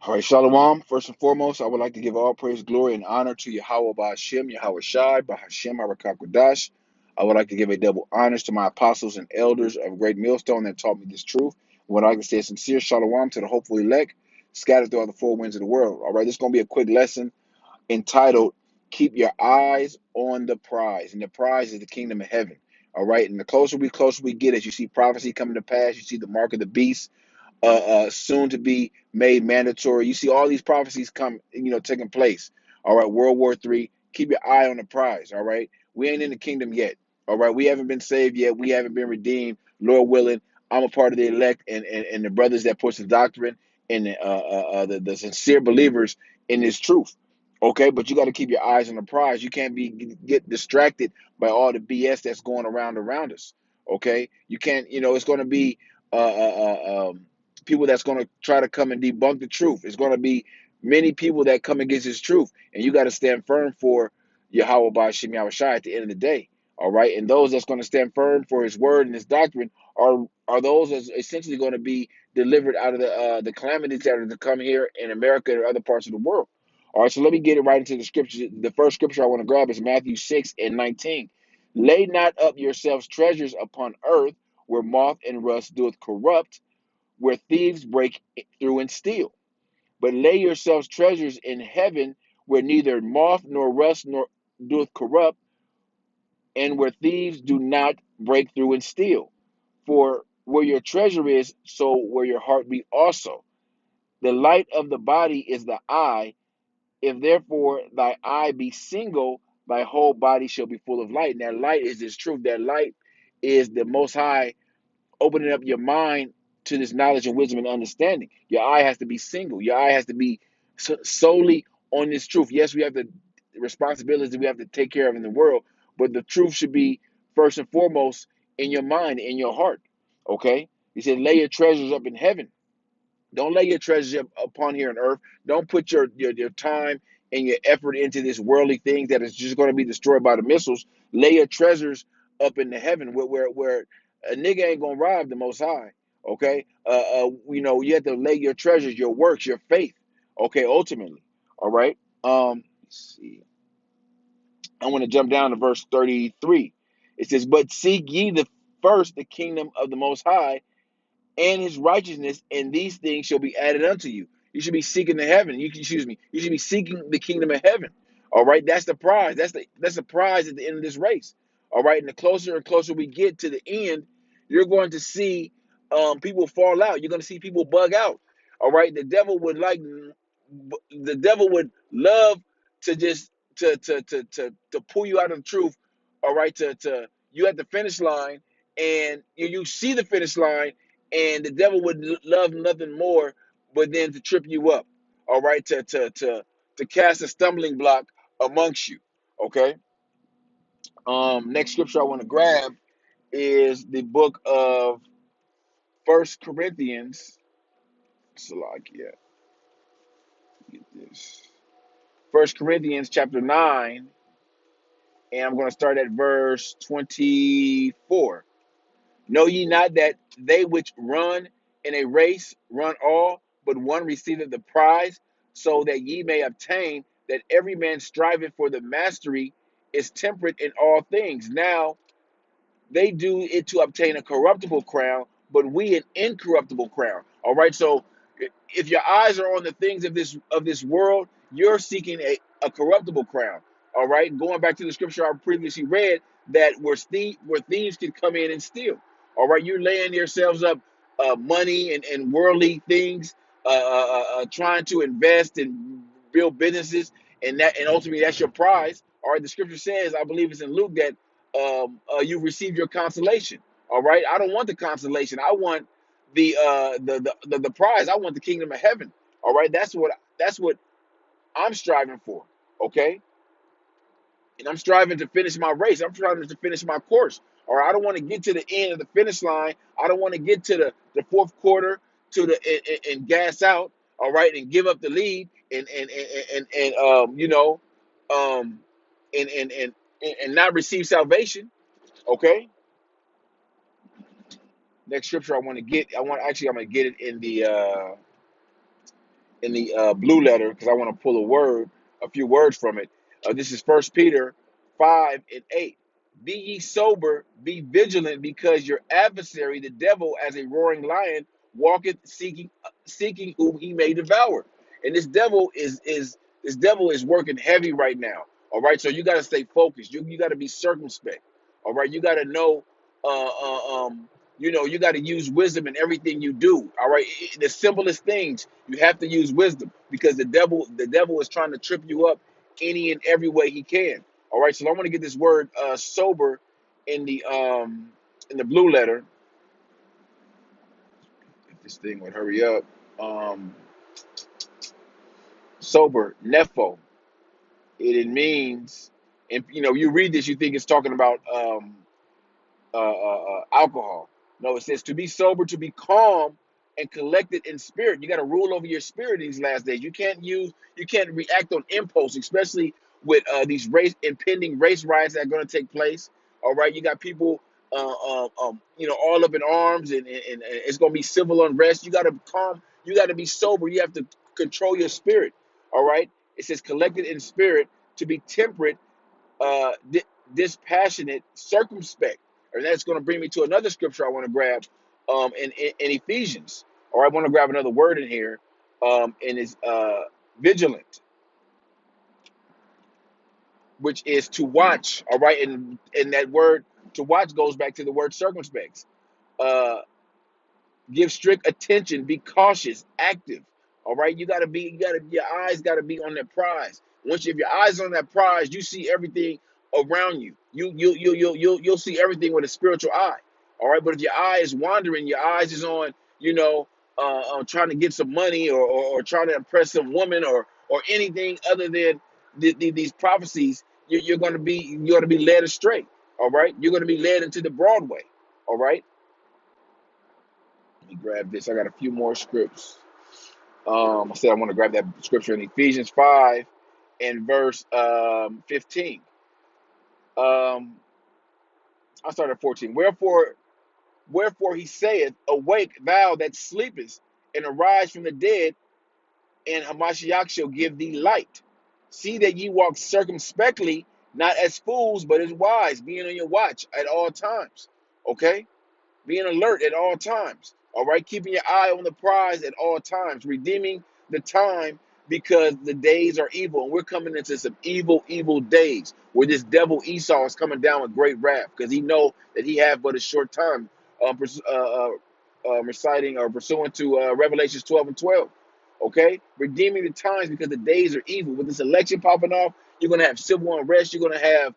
All right, Shalom. First and foremost, I would like to give all praise, glory, and honor to Yahweh Ba Hashem, Yahweh Shai, Ba Hashem, Harakakwadash. I would like to give a double honors to my apostles and elders of Great Millstone that taught me this truth. I would like to say a sincere Shalom to the hopeful elect scattered throughout the four winds of the world. All right, this is going to be a quick lesson entitled, Keep Your Eyes on the Prize. And the prize is the kingdom of heaven. All right, and the closer we get, as you see prophecy coming to pass, you see the mark of the beast soon to be made mandatory. You see all these prophecies come, taking place. All right, World War III. Keep your eye on the prize. All right, we ain't in the kingdom yet. All right, we haven't been saved yet. We haven't been redeemed. Lord willing, I'm a part of the elect and the brothers that push the doctrine and the sincere believers in this truth. Okay, but you got to keep your eyes on the prize. You can't get distracted by all the BS that's going around us. Okay, you can't. It's going to be people that's going to try to come and debunk the truth. It's going to be many people that come against this truth, and you got to stand firm for Yahweh Ba'ashem Yahweh Shai at the end of the day. All right, and those that's going to stand firm for His word and His doctrine are those that's essentially going to be delivered out of the calamities that are to come here in America and other parts of the world. All right, so let me get it right into the scriptures. The first scripture I want to grab is Matthew 6:19. Lay not up yourselves treasures upon earth, where moth and rust doeth corrupt, where thieves break through and steal. But lay yourselves treasures in heaven, where neither moth nor rust nor doeth corrupt, and where thieves do not break through and steal. For where your treasure is, so where your heart be also. The light of the body is the eye. If therefore thy eye be single, thy whole body shall be full of light. And that light is this truth. That light is the Most High opening up your mind to this knowledge and wisdom and understanding. Your eye has to be single. Your eye has to be solely on this truth. Yes, we have the responsibilities that we have to take care of in the world, but the truth should be first and foremost in your mind, in your heart. Okay? He said, lay your treasures up in heaven. Don't lay your treasures up upon here on earth. Don't put your time and your effort into this worldly thing that is just going to be destroyed by the missiles. Lay your treasures up in the heaven where a nigga ain't gonna rob the Most High. Okay, you have to lay your treasures, your works, your faith. Okay, ultimately. All right. Let's see. I want to jump down to verse 33. It says, "But seek ye the kingdom of the Most High and His righteousness, and these things shall be added unto you." You should be seeking the heaven. You should be seeking the kingdom of heaven. All right, that's the prize. That's the prize at the end of this race. All right, and the closer and closer we get to the end, you're going to see people fall out. You're going to see people bug out. All right, the devil would love to just to pull you out of the truth. All right, to you at the finish line, and you see the finish line, and the devil would love nothing more but then to trip you up. All right, to cast a stumbling block amongst you. Okay. Next scripture I want to grab is the book of First Corinthians. Salakia, get this. First Corinthians chapter 9, and I'm going to start at verse 24. Know ye not that they which run in a race run all, but one receiveth the prize, so that ye may obtain that every man striveth for the mastery is temperate in all things. Now they do it to obtain a corruptible crown, but we an incorruptible crown. All right. So if your eyes are on the things of this world, you're seeking a corruptible crown. All right. Going back to the scripture I previously read, that where thieves can come in and steal. All right. You're laying yourselves up money and worldly things, trying to invest and build businesses, and ultimately that's your prize. All right. The scripture says, I believe it's in Luke, that you received your consolation. All right, I don't want the consolation. I want the prize. I want the kingdom of heaven. All right, that's what I'm striving for. Okay, and I'm striving to finish my race. I'm striving to finish my course. All right, I don't want to get to the end of the finish line. I don't want to get to the fourth quarter to and gas out. All right, and give up the lead um and and and and not receive salvation. Okay. Next scripture I want to get. I'm going to get it in the in the blue letter, because I want to pull a few words from it. This is First Peter 5:8. Be ye sober, be vigilant, because your adversary, the devil, as a roaring lion, walketh seeking whom he may devour. And this devil is working heavy right now. All right, so you got to stay focused. You got to be circumspect. All right, you got to know. Uh, uh, um, you got to use wisdom in everything you do. All right, the simplest things you have to use wisdom, because the devil is trying to trip you up any and every way he can. All right, so I want to get this word sober in the blue letter. If this thing would hurry up. Um, Sober, nepho. It means, and you read this, you think it's talking about alcohol. No, it says to be sober, to be calm and collected in spirit. You got to rule over your spirit these last days. You can't react on impulse, especially with these impending race riots that are going to take place. All right, you got people, all up in arms, and it's going to be civil unrest. You got to calm. You got to be sober. You have to control your spirit. All right, it says collected in spirit, to be temperate, uh, di- dispassionate, circumspect. And that's going to bring me to another scripture I want to grab in Ephesians. Or I want to grab another word in here, and it's vigilant, which is to watch. All right, and that word to watch goes back to the word circumspect. Uh, Give strict attention, be cautious, active. All right, your eyes gotta be on that prize. Once you have your eyes on that prize, you see everything around you. You'll see everything with a spiritual eye. All right, but if your eye is wandering, your eyes is on, trying to get some money, or trying to impress some woman, or anything other than these prophecies, you're gonna be led astray. All right, you're gonna be led into the Broadway. All right. Let me grab this. I got a few more scripts. I said I want to grab that scripture in Ephesians 5 and verse 15. Um, I'll start at 14. Wherefore he saith, awake thou that sleepest, and arise from the dead, and Hamashiach shall give thee light. See that ye walk circumspectly, not as fools, but as wise, being on your watch at all times. Okay? Being alert at all times. All right, keeping your eye on the prize at all times, redeeming the time, because the days are evil, and we're coming into some evil days where this devil Esau is coming down with great wrath, because he know that he have but a short time, reciting or pursuant to Revelations 12 and 12. Okay, redeeming the times because the days are evil. With this election popping off, you're gonna have civil unrest. You're gonna have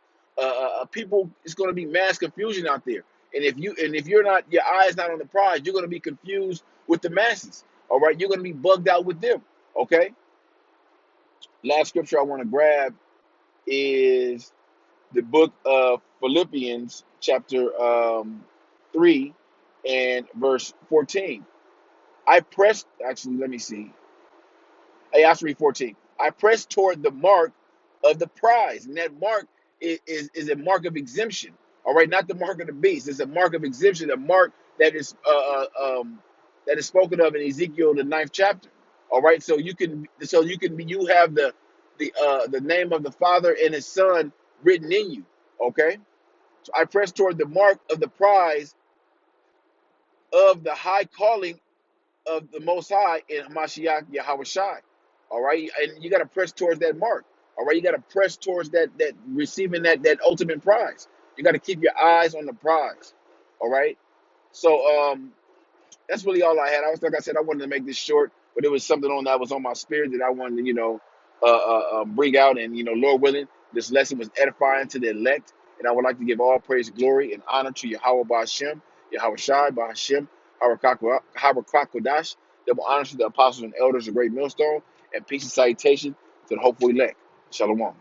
people. It's gonna be mass confusion out there. And if you're not, your eye is not on the prize, you're going to be confused with the masses. All right, you're going to be bugged out with them. Okay. Last scripture I want to grab is the book of Philippians, chapter 3 and verse 14. I pressed. Actually, let me see. Hey, I read 14. I press toward the mark of the prize. And that mark is a mark of exemption. All right, not the mark of the beast. It's a mark of exemption, a mark that is spoken of in Ezekiel the ninth chapter. All right, you have the name of the Father and His Son written in you. Okay, so I press toward the mark of the prize of the high calling of the Most High in Hamashiach Yahushai. All right, and you got to press towards that mark. All right, you got to press towards that receiving that ultimate prize. You got to keep your eyes on the prize. All right, so that's really all I had. Like I said, I wanted to make this short, but it was something that was on my spirit that I wanted to bring out, and Lord willing, this lesson was edifying to the elect, and I would like to give all praise, glory, and honor to Yahweh Ba'Shem, Yahweh Shai Ba'Shem, Harakwakodash. Double honors to the apostles and elders of Great Millstone, and peace and salutation to the hopeful elect. Shalom.